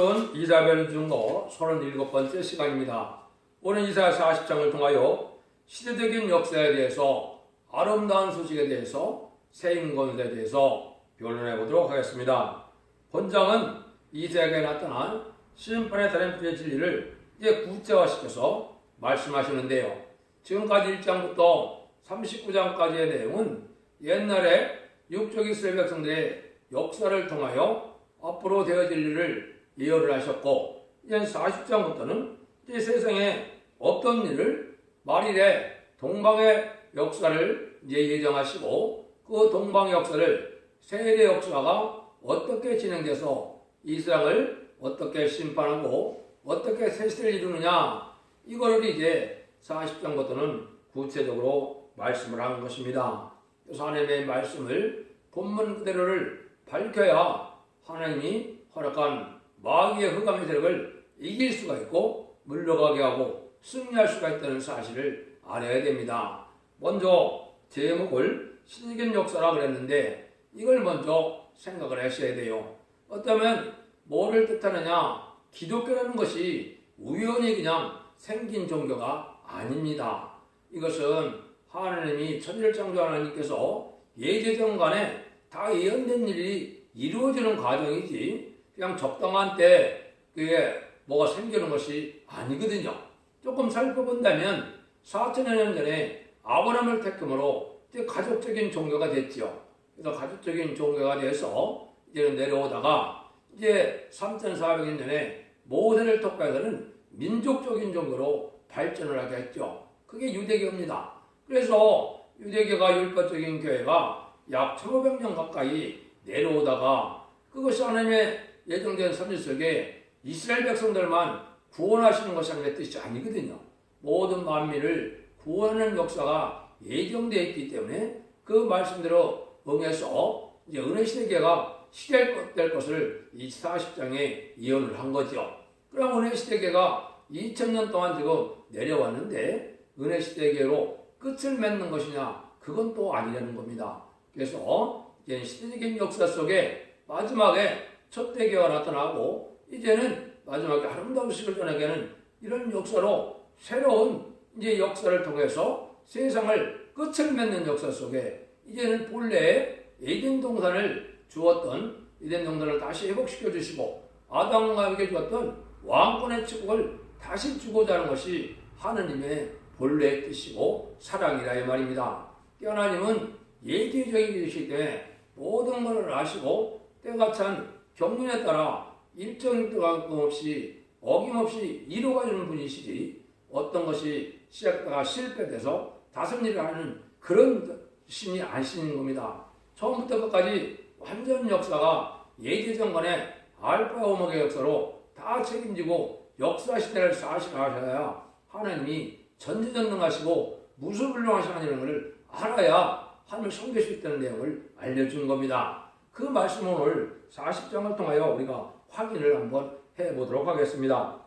오늘은 이사벨 중거 37번째 시간입니다. 오늘 이사야 40장을 통하여 시대적인 역사에 대해서 아름다운 소식에 대해서 새 것에 대해서 변론해 보도록 하겠습니다. 본장은 이사야에게 나타난 심판의 다림질의 진리를 이제 구체화시켜서 말씀하시는데요. 지금까지 1장부터 39장까지의 내용은 옛날에 육적 이스라엘 백성들의 역사를 통하여 앞으로 되어질 일을 예언을 하셨고, 이제 40장부터는 이 세상에 어떤 일을 말일에 동방의 역사를 이제 예정하시고, 그 동방의 역사를 세례 역사가 어떻게 진행돼서 이 세상을 어떻게 심판하고 어떻게 새 시대를 이루느냐, 이거를 이제 40장부터는 구체적으로 말씀을 하는 것입니다. 그래서 하나님의 말씀을 본문 그대로를 밝혀야 하나님이 허락한 마귀의 흑암의 세력을 이길 수가 있고 물러가게 하고 승리할 수가 있다는 사실을 알아야 됩니다. 먼저 제목을 신적인 역사라고 그랬는데 이걸 먼저 생각을 하셔야 돼요. 어쩌면 뭐를 뜻하느냐, 기독교라는 것이 우연히 그냥 생긴 종교가 아닙니다. 이것은 하나님이 천지를 창조한 하나님께서 예제정간에 다 예언된 일이 이루어지는 과정이지 그냥 적당한 때 그게 뭐가 생기는 것이 아니거든요. 조금 살펴본다면 4천여 년 전에 아브라함을 택함으로 이제 가족적인 종교가 됐죠. 그래서 가족적인 종교가 돼서 이제는 내려오다가 이제 3,400년 전에 모세를 통과해서는 민족적인 종교로 발전을 하게 했죠. 그게 유대교입니다. 그래서 유대교가 율법적인 교회가 약 1,500년 가까이 내려오다가 그것이 하나님의 예정된 섭리 속에 이스라엘 백성들만 구원하시는 것이 하나님의 뜻이 아니거든요. 모든 만민을 구원하는 역사가 예정되어 있기 때문에 그 말씀대로 응해서 이제 은혜시대계가 시작될 것을 이 40장에 예언을 한 거죠. 그럼 은혜시대계가 2000년 동안 지금 내려왔는데 은혜시대계로 끝을 맺는 것이냐? 그건 또 아니라는 겁니다. 그래서 이제 시대적인 역사 속에 마지막에 첫 대계가 나타나고 이제는 마지막에 아름다운 시를 전하게는 이런 역사로 새로운 이제 역사를 통해서 세상을 끝을 맺는 역사 속에 이제는 본래의 에덴 동산을 주었던 에덴 동산을 다시 회복시켜 주시고 아담에게 주었던 왕권의 축복을 다시 주고자 하는 것이 하느님의 본래의 뜻이고 사랑이라 이 말입니다. 하나님은 예기적인 것이기 때문에 모든 것을 아시고 때가 찬 경륜에 따라 일정 때가 없이 어김없이 이루어가는 분이시지 어떤 것이 시작다가 실패돼서 다스리려 하는 그런 신이 아니신 겁니다. 처음부터 끝까지 완전 역사가 예기정간의 알파 오메가 역사로 다 책임지고 역사 시대를 사실하셔야 하나님이 전지전능하시고 무수불능하신 하나님을 알아야 하나님을 섬길 수 있다는 내용을 알려준 겁니다. 그 말씀을 오늘 40장을 통하여 우리가 확인을 한번 해보도록 하겠습니다.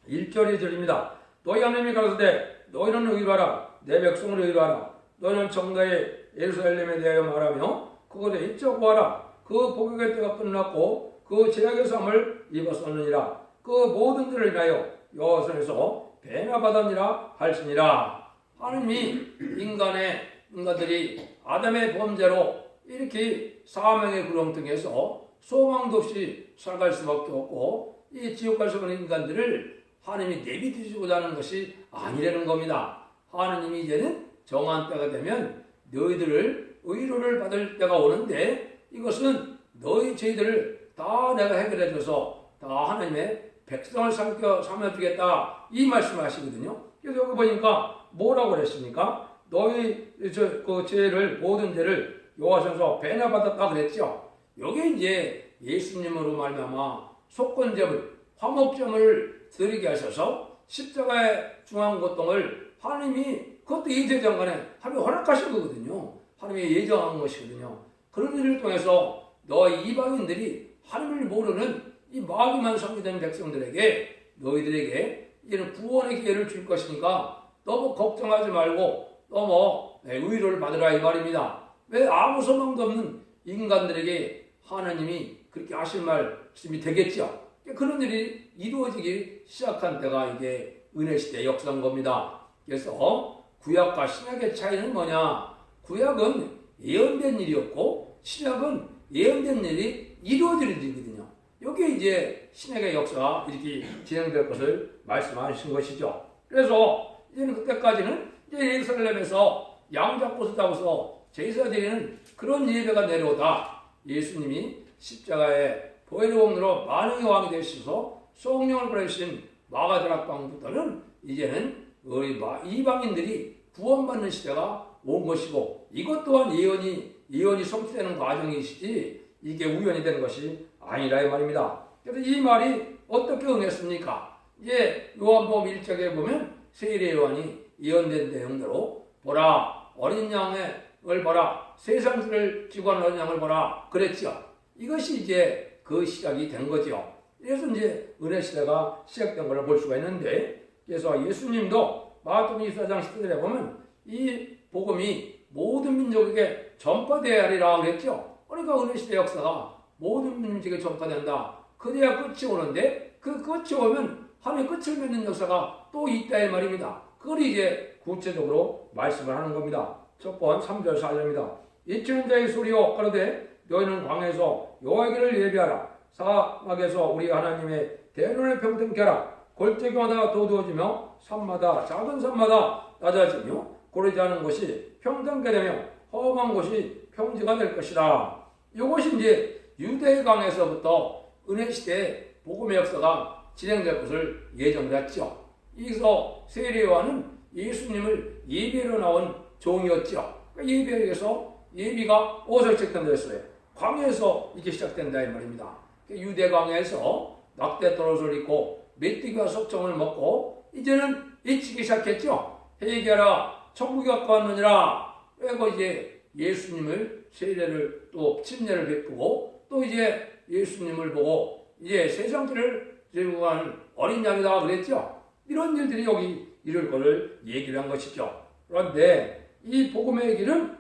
1절 2절입니다. 너희 하나님이 가라사대 너희는 의로하라 내 백성을 의로하라 너희는 정가의 예루살렘에 대하여 말하며 그것에 일찍 구하라 그 복역의 때가 끝났고 그 제약의 삶을 입었었느니라 그 모든 일을 인하여 여호와께서 배나 받았니라 할지니라. 하나님이 인간들이 아담의 범죄로 이렇게 사망의 구렁텅이에서 소망도 없이 살아갈 수밖에 없고 이 지옥 갈 수 없는 인간들을 하나님이 내비두시고자 하는 것이 아니라는 겁니다. 하나님이 이제는 정한 때가 되면 너희들을 의로를 받을 때가 오는데 이것은 너희 죄들을 다 내가 해결해줘서 다 하나님의 백성을 삼아주겠다 이 말씀을 하시거든요. 그래서 여기 보니까 뭐라고 그랬습니까? 너희 그 죄를 모든 죄를 여호와께서 배나 받았다 그랬죠. 여기 이제 예수님으로 말미암아 속건제물, 화목제물을 드리게 하셔서 십자가의 중앙 고통을 하나님이 그것도 예제정간에 하나님이 허락하신 거거든요. 하나님이 예정한 것이거든요. 그런 일을 통해서 너희 이방인들이 하나님을 모르는 이 마귀만 섬기던 백성들에게 너희들에게 이제는 구원의 기회를 줄 것이니까 너무 걱정하지 말고 너무 의로를 받으라 이 말입니다. 왜 아무 소망도 없는 인간들에게 하나님이 그렇게 하실 말씀이 되겠죠. 그런 일이 이루어지기 시작한 때가 이게 은혜시대 역사인 겁니다. 그래서 구약과 신약의 차이는 뭐냐? 구약은 예언된 일이었고 신약은 예언된 일이 이루어지는 일이거든요. 여기에 이제 신약의 역사가 이렇게 진행될 것을 말씀하신 것이죠. 그래서 이제는 그때까지는 이제 예루살렘에서 양잡고서 잡아서 제사 드리는 그런 예배가 내려오다 예수님이 십자가에 보혈공로로 만왕의 왕이 되셔서 성령을 보내신 마가다락방부터는 이제는 우리 이방인들이 구원받는 시대가 온 것이고 이것 또한 예언이 성취되는 과정이시지 이게 우연이 되는 것이 아니라 이 말입니다. 그래서 이 말이 어떻게 응했습니까? 이제 요한복음 1장에 보면 세례 요한이 예언된 내용대로 보라 어린 양을 보라 세상 수를 지고 하는 어린 양을 보라 그랬죠. 이것이 이제 그 시작이 된 거죠. 그래서 이제 은혜 시대가 시작된 것을 볼 수가 있는데 그래서 예수님도 마가복음 24장 10절에 보면 이 복음이 모든 민족에게 전파되어야 하리라 그랬죠. 그러니까 은혜 시대 역사가 모든 민족에게 전파된다. 그래야 끝이 오는데 그 끝이 오면 하나의 끝을 맺는 역사가 또 있다 이 말입니다. 그걸 이제 구체적으로 말씀을 하는 겁니다. 첫 번 3절 4절입니다. 이치는 자의 소리여 가로되 너희는 광야에서 여호와의 예배하라. 사막에서 우리 하나님의 대론을 평등케 하라. 골짜기마다 도두어지며 산마다 작은 산마다 낮아지며 고르지 않은 곳이 평등케 되며 험한 곳이 평지가 될 것이다. 이것이 이제 유대강에서부터 은혜시대의 복음의 역사가 진행될 것을 예정했죠. 여기서 세례요한은 예수님을 예배로 나온 종이었죠. 예배에서 예비가 어디서 시작된다 했어요? 광야에서 이게 시작된다 이 말입니다. 유대광야에서 낙대떨옷을 입고 메뚜기와 석청을 먹고 이제는 잊히기 시작했죠. 회개하라 천국이 가까웠느니라. 그리고 이제 예수님을 세례를 또 침례를 베푸고 또 이제 예수님을 보고 이제 세상들을 들고 가는 어린 양이다 그랬죠. 이런 일들이 여기 이럴 것을 얘기를 한 것이죠. 그런데 이 복음의 길은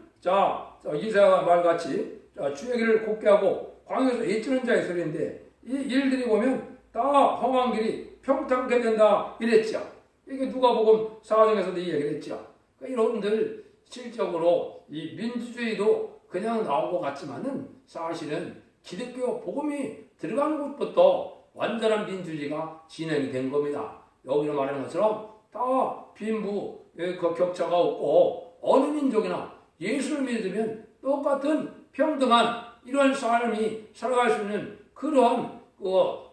이사야 말같이 주의 길을 곱게 하고 광야에서 애쓰는 자의 소리인데 이 일들이 보면 다 험한 길이 평탄케 된다 이랬죠. 이게 누가복음 4장에서도 이 얘기를 했죠. 그러니까 여러분들 실적으로 이 민주주의도 그냥 나온 것 같지만은 사실은 기독교 복음이 들어간 곳부터 완전한 민주주의가 진행이 된 겁니다. 여기로 말하는 것처럼 다 빈부 그 격차가 없고 어느 민족이나 예수를 믿으면 똑같은 평등한 이런 삶이 살아갈 수 있는 그런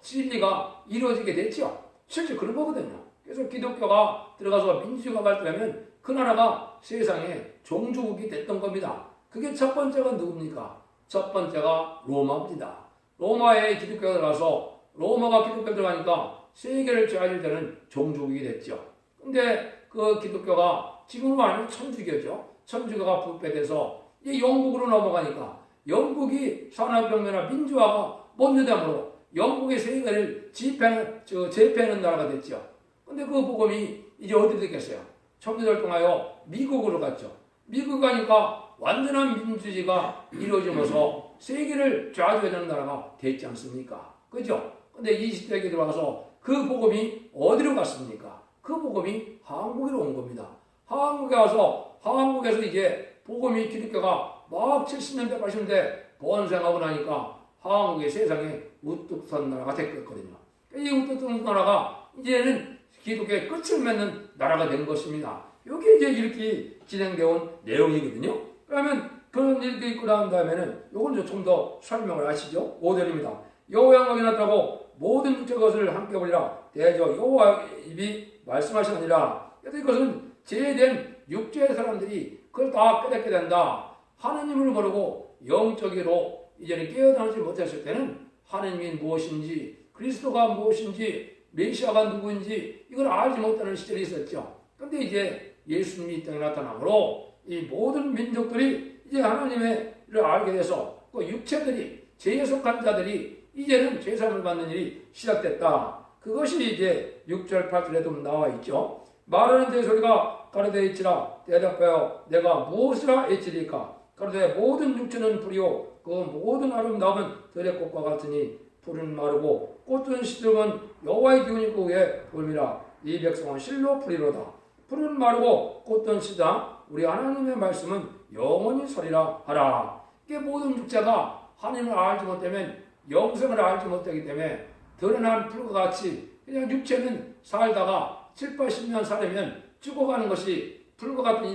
진리가 이루어지게 됐죠. 실제 그런 거거든요. 그래서 기독교가 들어가서 민주주의가 발달하면 그 나라가 세상에 종주국이 됐던 겁니다. 그게 첫 번째가 누굽니까? 첫 번째가 로마입니다. 로마에 기독교가 들어가서 로마가 기독교 들어가니까 세계를 좌지되는 종주국이 됐죠. 근데 그 기독교가 지금으로 말하면 천주교죠. 천주교가 부패돼서 이 영국으로 넘어가니까 영국이 산업혁명이나 민주화가 먼저 되므로 영국의 세계를 제패하는 나라가 됐죠. 근데 그 복음이 이제 어디 됐겠어요? 청교도를 통하여 미국으로 갔죠. 미국 가니까 완전한 민주주의가 이루어지면서 세계를 좌지하는 나라가 됐지 않습니까? 그죠? 근데 20세기 들어와서 그 복음이 어디로 갔습니까? 그 복음이 한국으로 온 겁니다. 한국에 와서 한국에서 이제 복음이 기독교가 막 70년대 80년대 번성하고 나니까 한국의 세상에 우뚝 선 나라가 됐거든요. 이 우뚝 선 나라가 이제는 기독교의 끝을 맺는 나라가 된 것입니다. 이게 이제 이렇게 진행되어 온 내용이거든요. 그러면 그런 일들이 있고 난 다음에는 이건 좀 더 설명을 하시죠. 5절입니다. 여호와의 영광이 나타나고 모든 육체 것을 함께 보리라. 대저 여호와 입이 말씀하시느니라. 그래서 이것은 제된 육체의 사람들이 그걸 다 깨닫게 된다. 하느님을 모르고 영적으로 이제는 깨어나지 못했을 때는 하느님이 무엇인지 그리스도가 무엇인지 메시아가 누구인지 이걸 알지 못하는 시절이 있었죠. 그런데 이제 예수님이 이 땅에 나타나므로 이 모든 민족들이 이제 하나님을 알게 돼서 그 육체들이 죄에 속한 자들이 이제는 죄사함을 받는 일이 시작됐다. 그것이 이제 6절 8절에도 나와 있죠. 말하는 제 소리가 가로되 있지라. 대답하여 내가 무엇이라 애치리까. 가로되 모든 육체는 불이요 그 모든 아름다움은 들의 꽃과 같으니 풀은 마르고 꽃은 시들면 여호와의 기운이 그 위에 붐이라. 이 백성은 실로 풀이로다. 풀은 마르고 꽃은 시다. 우리 하나님의 말씀은 영원히 서리라 하라. 이게 모든 육자가 하나님을 알지 못하면 영생을 알지 못하기 때문에 드러난 풀과 같이 그냥 육체는 살다가 7, 80년 살면 죽어가는 것이 풀과 같은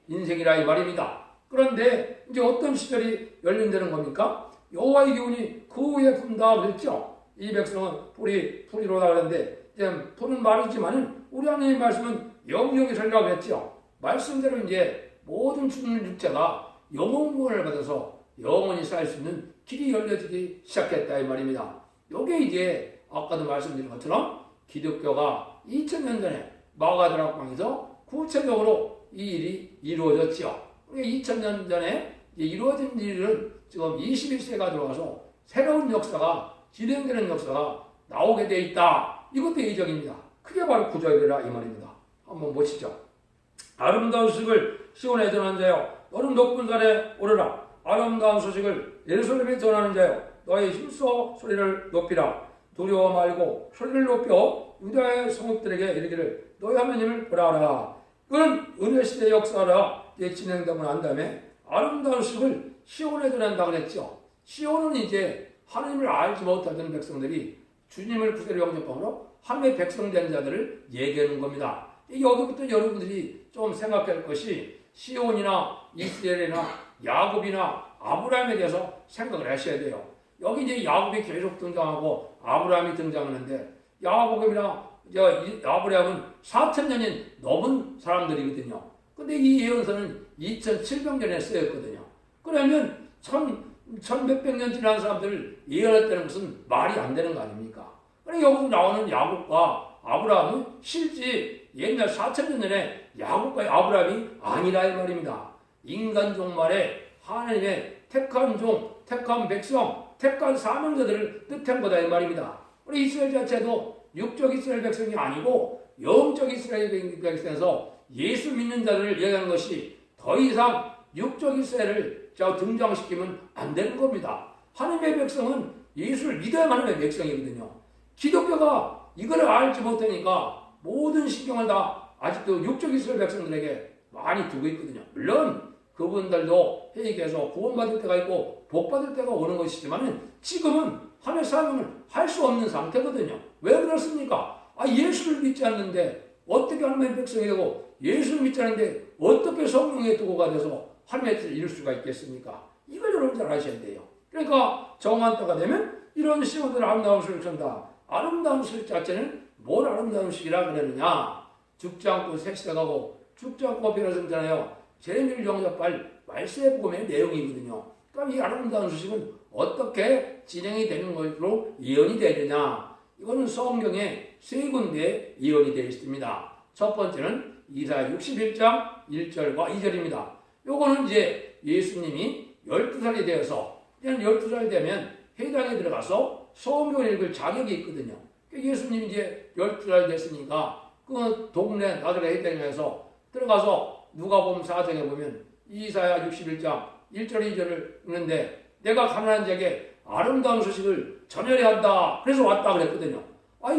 인생이라 이 말입니다. 그런데 이제 어떤 시절이 열린다는 겁니까? 여호와의 기운이 그 위에 품다 그랬죠. 이 백성은 풀이로다 그랬는데 이제 풀은 마르지만은 우리 하나님의 말씀은 영영이 살리라고 했죠. 말씀대로 이제 모든 죽는 육체가 영혼구원을 받아서 영원히 살 수 있는 길이 열려지기 시작했다 이 말입니다. 이게 이제 아까도 말씀드린 것처럼 기독교가 2000년 전에 마가다락방에서 구체적으로 이 일이 이루어졌죠. 2000년 전에 이루어진 일은 지금 21세가 들어가서 새로운 역사가 진행되는 역사가 나오게 돼 있다. 이것도 예정입니다. 그게 바로 구절이라 이 말입니다. 한번 보시죠. 아름다운 소식을 시온에 전하는 자여 너는 높은 산에 오르라. 아름다운 소식을 예루살렘에 전하는 자여 너의 힘써 소리를 높이라. 두려워 말고 소리를 높여 유다의 성읍들에게 이르기를 너희 하나님을 보라 하라. 그건 은혜시대 역사라 진행되고 난 다음에 아름다운 소식을 시온에 전한다고 그랬죠. 시온은 이제 하나님을 알지 못하던 백성들이 주님을 구세로 영접함으로 하나님의 백성된 자들을 얘기하는 겁니다. 여기부터 여러분들이 좀 생각할 것이 시온이나 이스라엘이나 야곱이나 아브라함에 대해서 생각을 하셔야 돼요. 여기 이제 야곱이 계속 등장하고 아브라함이 등장하는데 야곱이나 아브라함은 4,000년이 넘은 사람들이거든요. 근데 이 예언서는 2,700년에 쓰였거든요. 그러면 1,몇백 년 지난 사람들을 예언했다는 것은 말이 안 되는 거 아닙니까? 그러니까 여기서 나오는 야곱과 아브라함은 실제 옛날 4,000년 전에 야곱과 아브라함이 아니라 이 말입니다. 인간 종말에 하나님의 택한 종, 택한 백성, 택한 사명자들을 뜻한 거다 이 말입니다. 우리 이스라엘 자체도 육적 이스라엘 백성이 아니고 영적 이스라엘 백성에서 예수 믿는 자들을 얘기하는 것이 더 이상 육적 이스라엘을 등장시키면 안 되는 겁니다. 하나님의 백성은 예수를 믿어야 하나님의 백성이거든요. 기독교가 이걸 알지 못하니까 모든 신경을 다 아직도 육적 이스라엘 백성들에게 많이 두고 있거든요. 물론 그분들도 회개해서 구원받을 때가 있고 복받을 때가 오는 것이지만 지금은 하나님의 사명을 할 수 없는 상태거든요. 왜 그렇습니까? 예수를 믿지 않는데 어떻게 하나님의 백성이 되고 예수를 믿지 않는데 어떻게 성령의 도구가 돼서 하나님의 뜻을 이룰 수가 있겠습니까? 이걸 여러분 잘 아셔야 돼요. 그러니까 정한 때가 되면 이런 시온들 아름다운 소리를 전다. 아름다운 소리 자체는 뭘 아름다운 소리라 그러느냐? 죽지 않고 색색하고 죽지 않고 변화성잖아요. 제레미야를 영접할 말세의 복음의 내용이거든요. 그럼 이 아름다운 소식은 어떻게 진행이 되는 것으로 예언이 되느냐? 이거는 성경에 세 군데에 예언이 되어 있습니다. 첫 번째는 이사야 61장 1절과 2절입니다. 요거는 이제 예수님이 12살이 되어서 12살이 되면 회당에 들어가서 성경을 읽을 자격이 있거든요. 예수님이 이제 12살 됐으니까 그 동네 나사렛 회당에서 들어가서 누가복음 4장에 보면 이사야 61장 1절 2절을 읽는데 내가 가난한 자에게 아름다운 소식을 전하려 한다. 그래서 왔다 그랬거든요.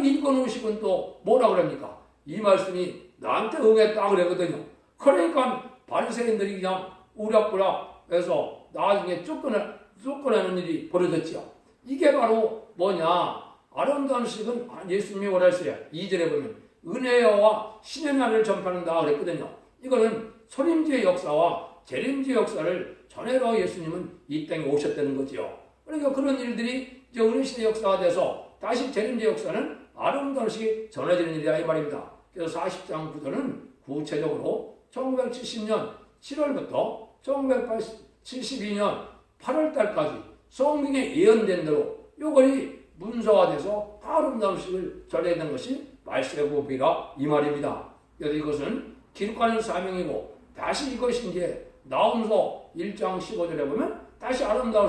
읽어놓으시면 또 뭐라 그럽니까? 이 말씀이 나한테 응했다 그랬거든요. 그러니까 바리새인들이 그냥 우락부락 해서 나중에 쫓겨나는 일이 벌어졌죠. 이게 바로 뭐냐? 아름다운 소식은 예수님이 원하셨어요. 2절에 보면 은혜와 신의 날을 전파한다 그랬거든요. 이거는 소림제의 역사와 재림제의 역사를 전해러 예수님은 이 땅에 오셨다는 거죠. 그러니까 그런 일들이 이제 은혜시대 역사가 돼서 다시 재림제 역사는 아름다운 소식이 전해지는 일이다 이 말입니다. 그래서 40장 구절은 구체적으로 1970년 7월부터 1972년 8월달까지 성경에 예언된 대로 요걸이 문서화돼서 아름다운 소식을 전해야 되는 것이 말세의 복음이라 이 말입니다. 그래서 이것은 기록하는 사명이고 다시 이것이 이제 나홈서 1장 15절에 보면 다시 아름다운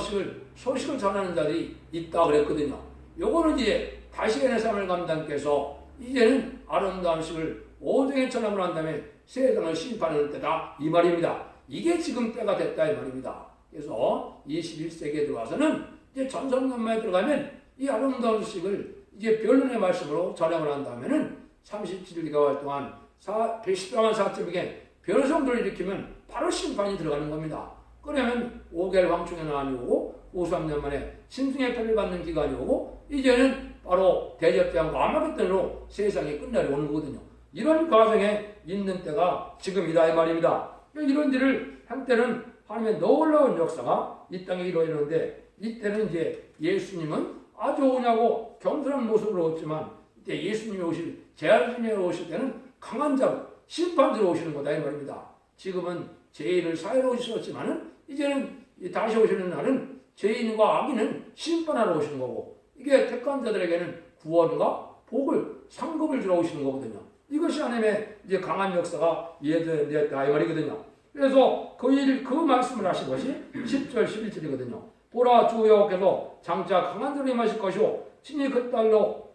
소식을 전하는 자들이 있다 그랬거든요. 요거는 이제 다시의 삶을 감당께서 이제는 아름다운 소식을 오종에 전하고 난 다음에 세상을 심판하는 때다 이 말입니다. 이게 지금 때가 됐다 이 말입니다. 그래서 21세기에 들어와서는 이제 전성년만에 들어가면 이 아름다운 소식을 이제 변론의 말씀으로 전함을 한다면은 37개월 동안 114만 4천명의 변성들을 일으키면 바로 심판이 들어가는 겁니다. 그러면 5개월 황충의 난이 오고 53년 만에 심승의 패를 받는 기간이 오고 이제는 바로 대접대왕과 아마겟돈으로 세상이 끝날이 오는 거거든요. 이런 과정에 있는 때가 지금이다 이 말입니다. 이런 일을 한때는 하나님의 놀라운 역사가 이 땅에 이루어지는데 이때는 이제 예수님은 아주 오냐고 겸손한 모습으로 오지만 이때 예수님이 오실 재하심에 오실 때는 강한 자로 심판자로 오시는 거다 이 말입니다. 지금은 죄인을 사회로 오셨지만은 이제는 다시 오시는 날은 죄인과 악인은 심판하러 오시는 거고 이게 택한 자들에게는 구원과 복을 상급을 주러 오시는 거거든요. 이것이 하나님의 이제 강한 역사가 이해되었다 이 말이거든요. 그래서 그 말씀을 하신 것이 10절 11절이거든요. 보라 주 여호와께서 장차 강한 자로 임하실 것이요 친히 그 팔로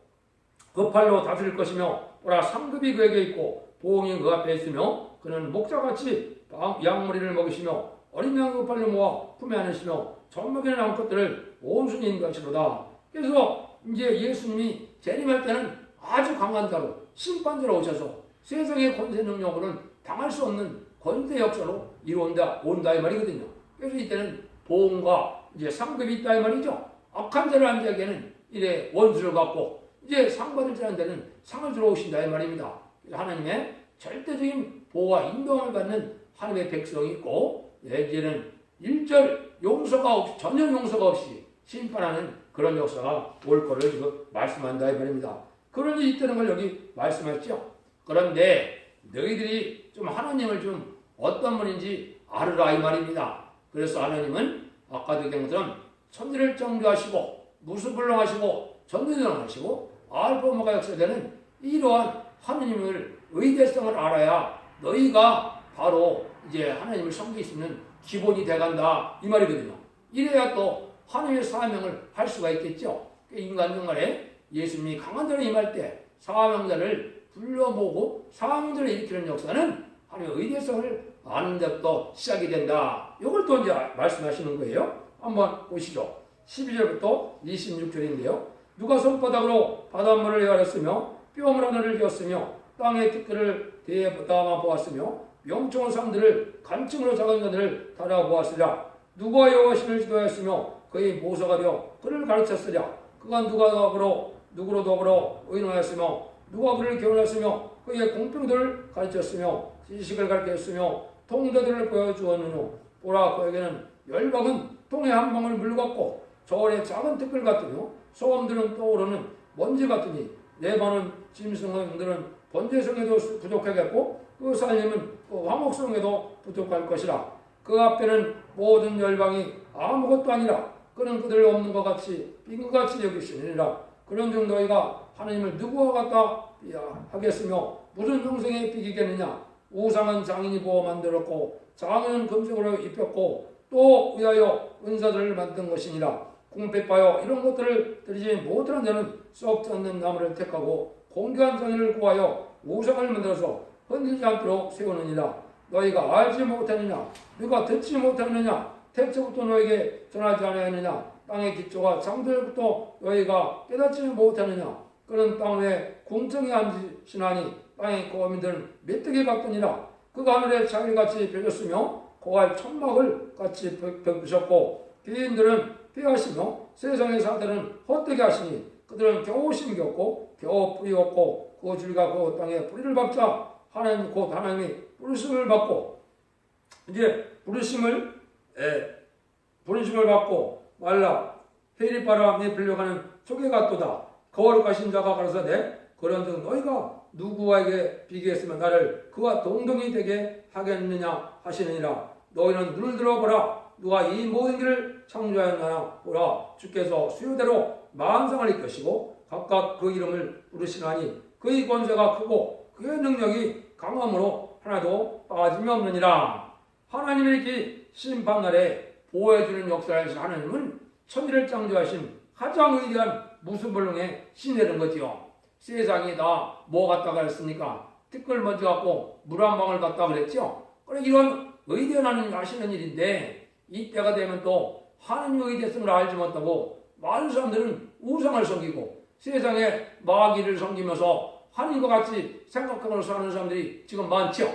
다스릴 것이며 보라 상급이 그에게 있고 보응이 그 앞에 있으며 그는 목자같이 양머리를 먹이시며 어린 양 그 팔로 모아 품에 안으시며 젖먹이는 암컷들을 온순히 인도하시로다. 그래서 이제 예수님이 재림할 때는 아주 강한 자로 심판자로 오셔서 세상의 권세 능력으로는 당할 수 없는 권세 역사로 온다 이 말이거든요. 그래서 이때는 보응과 이제 상급이 있다 이 말이죠. 악한 자를 한 자에게는 이래 원수를 받고 이제 상 받을 자한테는 상을 주러 오신다 이 말입니다. 하나님의 절대적인 보호와 인도함을 받는 하나님의 백성이 있고 이제는 일절 용서가 없이 전혀 용서가 없이 심판하는 그런 역사가 올 거를 지금 말씀한다 이 말입니다. 그런 일이 있다는 걸 여기 말씀하셨죠. 그런데 너희들이 좀 하나님을 좀 어떤 분인지 알으라 이 말입니다. 그래서 하나님은 아까도 얘기한 것처럼 천지를 창조하시고 무수불능하시고 전능하시고 알파 오메가 역사되는 이러한 하나님을 의대성을 알아야 너희가 바로 이제 하나님을 섬길 수 있는 기본이 돼간다 이 말이거든요. 이래야 또 하나님의 사명을 할 수가 있겠죠. 인간 생활에 예수님이 강한 자로 임할 때 사명자를 불러보고 사명자를 일으키는 역사는 하나님의 의대성을 아는 데부터 시작이 된다. 이걸 또 이제 말씀하시는 거예요. 한번 보시죠. 12절부터 26절인데요. 누가 손바닥으로 바닷물을 헤아렸으며 뼘을 하늘을 기었으며 땅의 티끌을 대담아 보았으며 명청한 상들을 간증으로 작은 자들을 달아보았으랴. 누가 여호와신을 지도하였으며 그의 모서가 되어 그를 가르쳤으랴. 그가 누구로 더불어 의논하였으며 누가 그를 교훈하였으며 그의 공평들을 가르쳤으며 지식을 가르쳤으며 통도들을 보여주었느뇨. 보라 그에게는 열방은 통의 한 방울 물 같고 저울의 작은 티끌 같으며 소음들은 떠오르는 먼지 같으니 네반은 짐승들은 번제성에도 부족하겠고 그 살림은 또 화목성에도 부족할 것이라. 그 앞에는 모든 열방이 아무것도 아니라 그는 그들 없는 것 같이 빈것같이 여기시니라. 그런즉 너희가 하나님을 누구와 같다 하겠으며 무슨 형상에 비기겠느냐. 우상은 장인이 보아 만들었고 장인은 금속으로 입혔고 또 위하여 은사들을 만든 것이니라. 궁핍하여 이런 것들을 드리지 못하는 자는 썩지 않는 나무를 택하고 공개한 장인을 구하여 우상을 만들어서 흔들지 않도록 세우느니라. 너희가 알지 못하느냐. 너희가 듣지 못하느냐. 태초부터 너에게 전하지 않았느냐. 땅의 기초가 창조부터 너희가 깨닫지 못하느냐. 그는 땅 위에 궁정에 앉으시나니 땅의 거민들은 메뚜기 같으니라. 그가 하늘에 자기같이 펴졌으며 고할 천막을 같이 펴셨고 기인들은 피하시며 세상의 사들은 헛되게 하시니 그들은 겨우 심겼고 겨우 뿌리 없고 그 줄과 그 땅에 뿌리를 박자 하나님 곧 하나님이 부르심을 받고 이제 부르심을 받고 말라 회리바람에 불려가는 초계같도다. 거룩하신 자가 가라사대 그런즉 너희가 누구에게 비교했으면 나를 그와 동등이 되게 하겠느냐 하시느니라. 너희는 눈을 들어보라. 누가 이 모든 길을 창조하였나 보라. 주께서 수요대로 만상을 이끄시고 각각 그 이름을 부르시나니 그의 권세가 크고 그의 능력이 강함으로 하나도 빠짐이 없느니라. 하나님의 이렇게 심판날에 보호해주는 역사를 하신 하나님은 천지를 창조하신 가장 위대한 무수불능의 신이라는 거지요. 세상에 다 뭐 갖다가 그랬습니까? 티끌 먼지 갖고 물 한 방울 갖다 그랬죠. 그래 이런 의대한 하나님 하시는 일인데 이때가 되면 또 하나님의 의대성을 알지 못하고 많은 사람들은 우상을 섬기고 세상에 마귀를 섬기면서 하나님과 같이 생각하고 사는 사람들이 지금 많죠.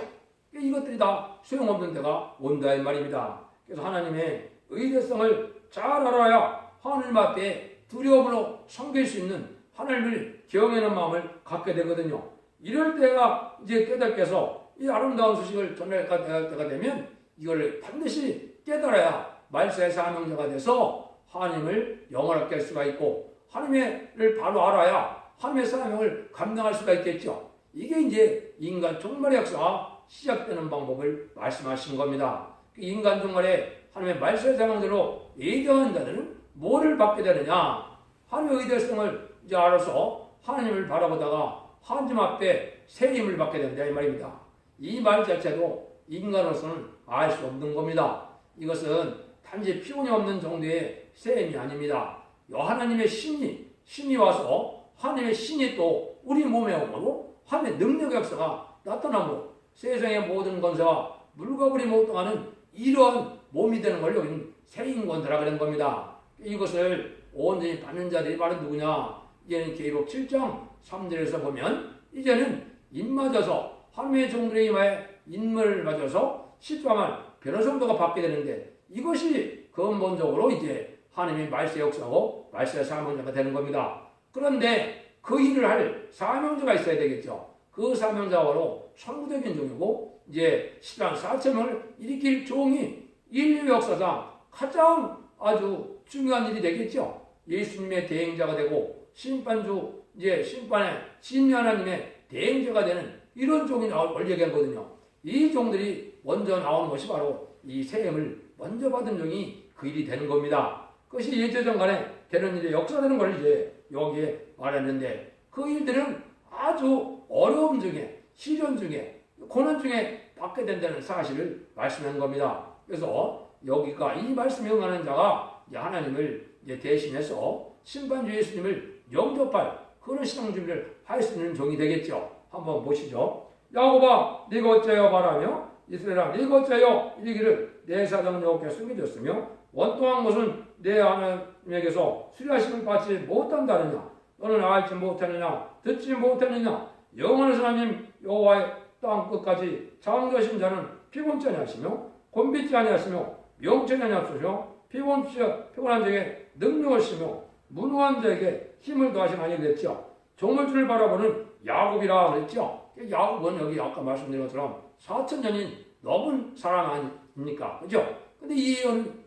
이것들이 다 소용없는 때가 온다 이 말입니다. 그래서 하나님의 의대성을 잘 알아야 하나님 앞에 두려움으로 섬길 수 있는 하나님을 경외하는 마음을 갖게 되거든요. 이럴 때가 이제 깨닫게서 이 아름다운 소식을 전할 때가 되면 이걸 반드시 깨달아야 말세의 사명자가 돼서 하나님을 영원하게 할 수가 있고 하나님을 바로 알아야 하나님의 사명을 감당할 수가 있겠죠. 이게 이제 인간 종말의 역사가 시작되는 방법을 말씀하신 겁니다. 인간 종말에 하나님의 말세의 사명대로 예정한 자들은 뭐를 받게 되느냐? 하나님의 의대성을 이제 알아서 하나님을 바라보다가 하나님 앞에 새 힘을 받게 된다 이 말입니다. 이 말 자체도 인간으로서는 알 수 없는 겁니다. 이것은 단지 피곤이 없는 정도의 새 힘이 아닙니다. 하나님의 신이 와서 하나님의 신이 또 우리 몸에 오므로 하나님의 능력의 역사가 나타나므로 세상의 모든 권세와 물과 불이 못당하는 이러한 몸이 되는 걸 여기는 새인권세라 그런 겁니다. 이것을 온전히 받는 자들이 바로 누구냐? 이제는 계시록 7장 3절에서 보면 이제는 입 맞아서 하나님의 종들의 이마에 인물을 맞아서 십자만 변호성도가 받게 되는데 이것이 근본적으로 이제 하나님의 말세 역사고 말세 사명자가 되는 겁니다. 그런데 그 일을 할 사명자가 있어야 되겠죠. 그 사명자가 바로 천부적인 종이고 이제 10만 4천 명을 일으킬 종이 인류 역사상 가장 아주 중요한 일이 되겠죠. 예수님의 대행자가 되고 심판주 이제 심판의 진리 하나님의 대행자가 되는 이런 종이 나올 얘기하거든요. 이 종들이 먼저 나온 것이 바로 이 세임을 먼저 받은 종이 그 일이 되는 겁니다. 그것이 예제전간에 되는 일에 역사되는 걸 이제 여기에 말했는데 그 일들은 아주 어려움 중에 시련 중에 고난 중에 받게 된다는 사실을 말씀하는 겁니다. 그래서 여기가 이 말씀에 응하는 자가 이제 하나님을 이제 대신해서 심판주 예수님을 영접할 그런 신앙 준비를 할 수 있는 종이 되겠죠. 한번 보시죠. 야곱아 네가 어째요 말하며 이스라엘아 네가 어째요 이르기를 내 사정은 여호와께 숨겨졌으며 원통한 것은 내 하나님에게서 수리하심을 받지 못한다느냐 너는 알지 못하느냐 듣지 못하느냐 영원한 하나님 여호와의 땅 끝까지 창조하신 자는 피곤치 아니하시며 곤비지 아니하시며 명철이 아니하시며 피곤한 자에게 능력을 쓰며 무능한 자에게 힘을 더하신 아니 그랬죠. 조물주를 바라보는 야곱이라 그랬죠. 야곱은 여기 아까 말씀드린 것처럼 4,000년이 넘은 사람 아닙니까? 그죠? 근데 이은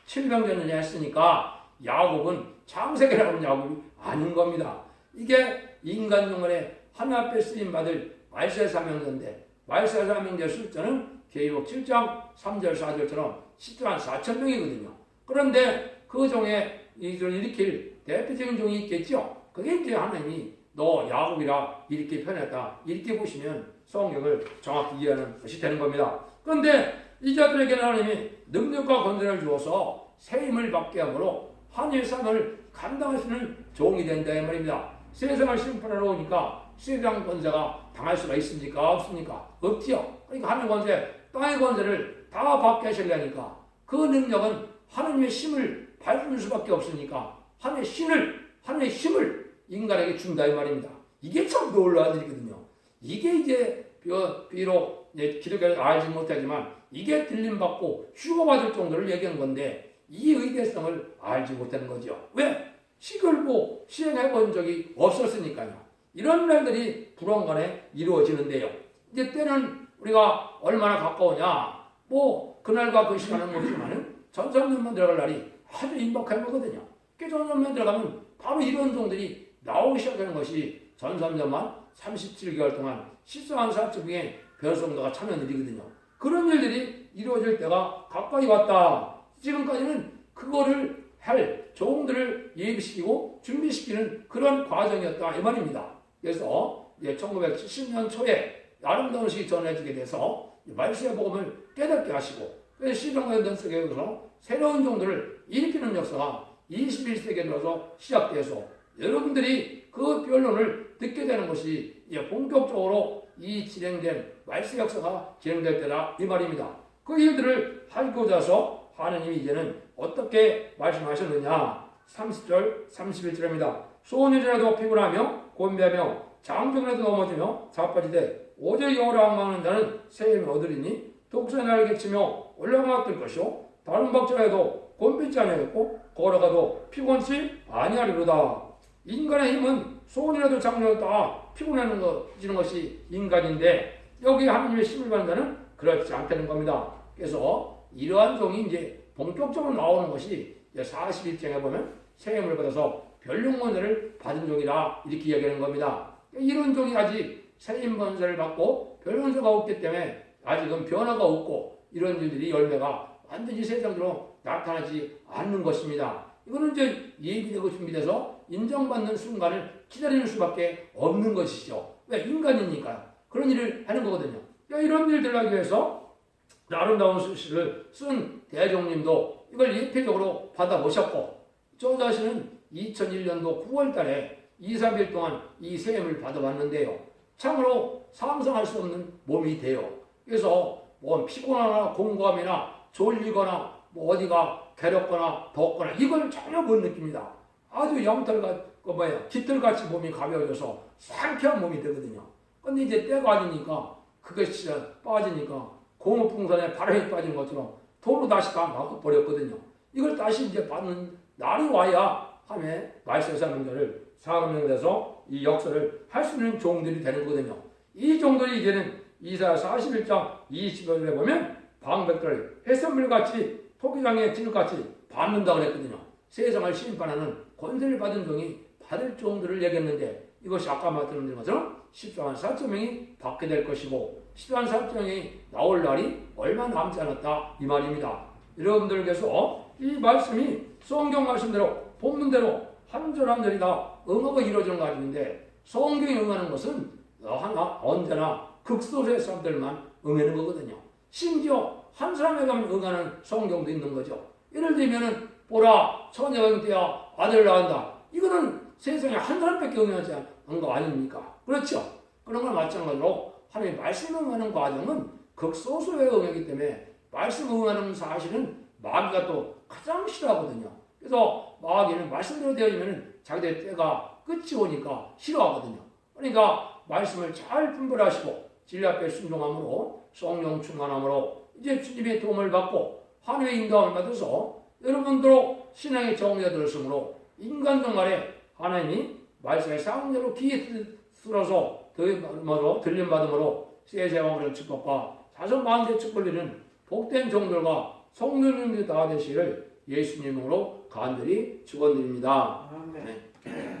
2,700년을 했으니까 야곱은 창세기라고 하는 야곱이 아닌 겁니다. 이게 인간 영혼에 하나님 앞에 쓰임받을 말세 사명자인데 말세 사명자 숫자는 계시록 7장 3절 4절처럼 10만 4천 명이거든요. 그런데 그 종에 이들을 일으킬 대표적인 종이 있겠죠. 그게 이제 하나님이 너 야곱이라 이렇게 표현했다. 이렇게 보시면 성경을 정확히 이해하는 것이 되는 겁니다. 그런데 이 자들에게는 하나님이 능력과 권세를 주어서 새 힘을 받게 함으로 하나님의 사명을 감당할 수 있는 종이 된다 이 말입니다. 세상을 심판하러 오니까 세상 권세가 당할 수가 있습니까? 없습니까? 없지요. 그러니까 하나님의 권세, 땅의 권세를 다 받게 하시려니까 그 능력은 하나님의 힘을 밟을 수밖에 없으니까 하나님의 힘을 인간에게 준다 이 말입니다. 이게 참 놀라운 일이거든요. 이게 이제 비록 기독교를 알지 못하지만 이게 들림받고 휴거받을 정도를 얘기한 건데 이 의대성을 알지 못하는 거죠. 왜? 시글보 시행해본 적이 없었으니까요. 이런 날들이 불원간에 이루어지는데요. 이제 때는 우리가 얼마나 가까우냐 뭐 그날과 그 시간은 모르지만은 전선년만 들어갈 날이 아주 임박한 거거든요. 전선년 들어가면 바로 이런 종들이 나오기 시작하는 것이 전선년만 37개월 동안 실성한 사축 중에 변성도가 참여한 일이거든요. 그런 일들이 이루어질 때가 가까이 왔다. 지금까지는 그거를 할 종들을 예비시키고 준비시키는 그런 과정이었다 이 말입니다. 그래서 1970년 초에 아름다운 시기 전해지게 돼서 말세의 복음을 깨닫게 하시고 시정과 속에서 새로운 종들을 일으키는 역사가 21세기에 들어서 시작돼서 여러분들이 그 변론을 듣게 되는 것이 본격적으로 이 진행된 말세 역사가 진행될 때다 이 말입니다. 그 일들을 하고자 해서 하나님이 이제는 어떻게 말씀하셨느냐 30절 31절입니다. 소원이라도 피곤하며 곤비하며 장정이라도 넘어지며 자빠지되 오직 여호와를 앙망하는 자는 새 힘을 얻으리니 독수의 날개 치며 올라가 뜰 것이요 다른 박질라도 곤비지 아니하겠고 걸어가도 피곤치 아니하리로다. 인간의 힘은 소원이라도 장정이라도 다 피곤해지는 것이 인간인데 여기 하나님의 힘을 받는 자는 그렇지 않다는 겁니다. 그래서 이러한 종이 이제 본격적으로 나오는 것이 41장에 보면 새 힘을 받아서 변룡권세를 받은 종이라 이렇게 이야기하는 겁니다. 이런 종이 아직 새 힘 권세를 받고 변룡권세가 없기 때문에 아직은 변화가 없고 이런 일들이 열매가 완전히 세상으로 나타나지 않는 것입니다. 이거는 이제 예비되고 준비돼서 인정받는 순간을 기다리는 수밖에 없는 것이죠. 왜? 인간이니까 그런 일을 하는 거거든요. 이런 일들을 하기 위해서 아름다운 수시를 쓴 대종님도 이걸 예표적으로 받아보셨고 저 자신은 2001년도 9월 달에 2, 3일 동안 이 세임을 받아봤는데요. 참으로 상상할 수 없는 몸이 돼요. 그래서 뭐 피곤하거나 공감이나 졸리거나 뭐 어디가 괴롭거나 덥거나 이걸 전혀 못 느낍니다. 아주 깃털같이 몸이 가벼워져서 상쾌한 몸이 되거든요. 근데 이제 때가 아니니까 그것이 빠지니까 고무풍선에 바람이 빠진 것처럼 도로 다시 다 막아버렸거든요. 이걸 다시 이제 받는 날이 와야 함에 말세사 명절을 사금명돼서 이 역사를 할 수 있는 종들이 되는 거거든요. 이 종들이 이제는 이사야 41장 20절에 보면 방백들을 해산물같이 토기장의 진흙같이 밟는다 그랬거든요. 세상을 심판하는 권세를 받은 종이 받을 종들을 얘기했는데 이것이 아까 말씀드린 것처럼 14만 4천 명이 받게 될 것이고 14만 4천 명이 나올 날이 얼마 남지 않았다 이 말입니다. 여러분들께서 이 말씀이 성경 말씀대로 본문대로 한 절 한 절이 다 응하고 이루어지는 거 아닌데 성경이 응하는 것은 언제나 극소수의 사람들만 응하는 거거든요. 심지어 한 사람에게만 응하는 성경도 있는 거죠. 예를 들면은 보라 처녀가 잉태야 아들을 낳는다. 이거는 세상에 한 사람밖에 응하지 않은 거 아닙니까? 그렇죠? 그런 걸 마찬가지로 하나님 말씀 응하는 과정은 극소수의 응하기 때문에 말씀 응하는 사실은 마귀가 또 가장 싫어하거든요. 그래서 마귀는 말씀대로 되어지면 자기들 때가 끝이 오니까 싫어하거든요. 그러니까 말씀을 잘 분별하시고 진리 앞에 순종함으로 성령 충만함으로 이제 주님의 도움을 받고 하나님의 인도함을 받아서 여러분들로 신앙의 정리가 되었으므로 인간 생활에 하나님이 말씀의 상대로 귀에 들어서 들림받음으로 세세왕의 축복과 자손 만대 축복을 복된 종들과 성도님들이 다 되시기를 예수님으로 간절히 축원드립니다. 아멘. 네.